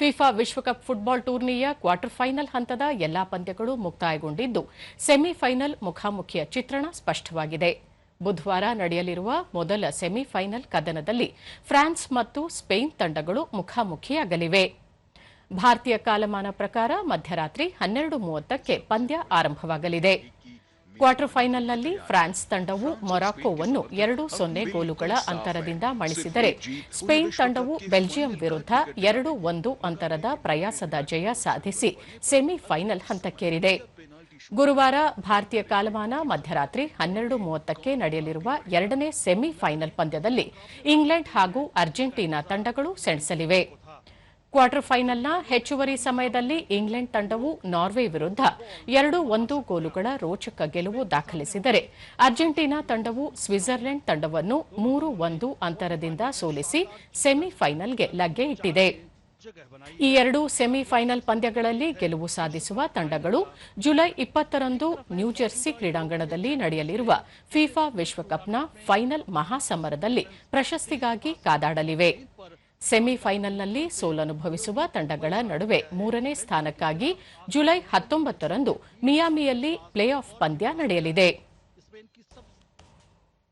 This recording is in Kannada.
ಫಿಫಾ ವಿಶ್ವಕಪ್ ಫುಟ್ಬಾಲ್ ಟೂರ್ನಿಯ ಕ್ವಾರ್ಟರ್ ಫೈನಲ್ ಹಂತದ ಎಲ್ಲಾ ಪಂದ್ಯಗಳು ಮುಕ್ತಾಯಗೊಂಡಿದ್ದು ಸೆಮಿಫೈನಲ್ ಮುಖಾಮುಖಿಯ ಚಿತ್ರಣ ಸ್ಪಷ್ಟವಾಗಿದೆ. ಬುಧವಾರ ನಡೆಯಲಿರುವ ಮೊದಲ ಸೆಮಿಫೈನಲ್ ಕದನದಲ್ಲಿ ಫ್ರಾನ್ಸ್ ಮತ್ತು ಸ್ಪೇನ್ ತಂಡಗಳು ಮುಖಾಮುಖಿಯಾಗಲಿವೆ. ಭಾರತೀಯ ಕಾಲಮಾನ ಪ್ರಕಾರ ಮಧ್ಯರಾತ್ರಿ 12:30ಕ್ಕೆ ಪಂದ್ಯ ಆರಂಭವಾಗಲಿದೆ. ಕ್ವಾರ್ಟರ್ ಫೈನಲ್ನಲ್ಲಿ ಫ್ರಾನ್ಸ್ ತಂಡವು ಮೊರಾಕೋವನ್ನು 2-0 ಗೋಲುಗಳ ಅಂತರದಿಂದ ಮಣಿಸಿದರೆ ಸ್ಪೇನ್ ತಂಡವು ಬೆಲ್ಜಿಯಂ ವಿರುದ್ಧ 2-1 ಅಂತರದ ಪ್ರಯಾಸದ ಜಯ ಸಾಧಿಸಿ ಸೆಮಿಫೈನಲ್ ಹಂತಕ್ಕೇರಿದೆ. ಗುರುವಾರ ಭಾರತೀಯ ಕಾಲಮಾನ ಮಧ್ಯರಾತ್ರಿ 12:30ಕ್ಕೆ ನಡೆಯಲಿರುವ ಎರಡನೇ ಸೆಮಿಫೈನಲ್ ಪಂದ್ಯದಲ್ಲಿ ಇಂಗ್ಲೆಂಡ್ ಹಾಗೂ ಅರ್ಜೆಂಟೀನಾ ತಂಡಗಳು ಸೆಣಸಲಿವೆ. ಕ್ವಾರ್ಟರ್ ಫೈನಲ್ನ ಹೆಚ್ಚುವರಿ ಸಮಯದಲ್ಲಿ ಇಂಗ್ಲೆಂಡ್ ತಂಡವು ನಾರ್ವೆ ವಿರುದ್ಧ 2-1 ಗೋಲುಗಳ ರೋಚಕ ಗೆಲುವು ದಾಖಲಿಸಿದರೆ ಅರ್ಜೆಂಟೀನಾ ತಂಡವು ಸ್ವಿಟ್ಜರ್ಲೆಂಡ್ ತಂಡವನ್ನು 3-1 ಅಂತರದಿಂದ ಸೋಲಿಸಿ ಸೆಮಿಫೈನಲ್ಗೆ ಲಗ್ಗೆ ಇಟ್ಟಿದೆ. ಈ ಎರಡು ಸೆಮಿಫೈನಲ್ ಪಂದ್ಯಗಳಲ್ಲಿ ಗೆಲುವು ಸಾಧಿಸುವ ತಂಡಗಳು ಜುಲೈ 20ರಂದು ನ್ಯೂಜೆರ್ಸಿ ಕ್ರೀಡಾಂಗಣದಲ್ಲಿ ನಡೆಯಲಿರುವ ಫಿಫಾ ವಿಶ್ವಕಪ್ನ ಫೈನಲ್ ಮಹಾಸಮರದಲ್ಲಿ ಪ್ರಶಸ್ತಿಗಾಗಿ ಕಾದಾಡಲಿವೆ. ಸೆಮಿಫೈನಲ್ನಲ್ಲಿ ಸೋಲನುಭವಿಸುವ ತಂಡಗಳ ನಡುವೆ ಮೂರನೇ ಸ್ಥಾನಕ್ಕಾಗಿ ಜುಲೈ 19ರಂದು ಮಿಯಾಮಿಯಲ್ಲಿ ಪ್ಲೇ ಆಫ್ ಪಂದ್ಯ ನಡೆಯಲಿದೆ.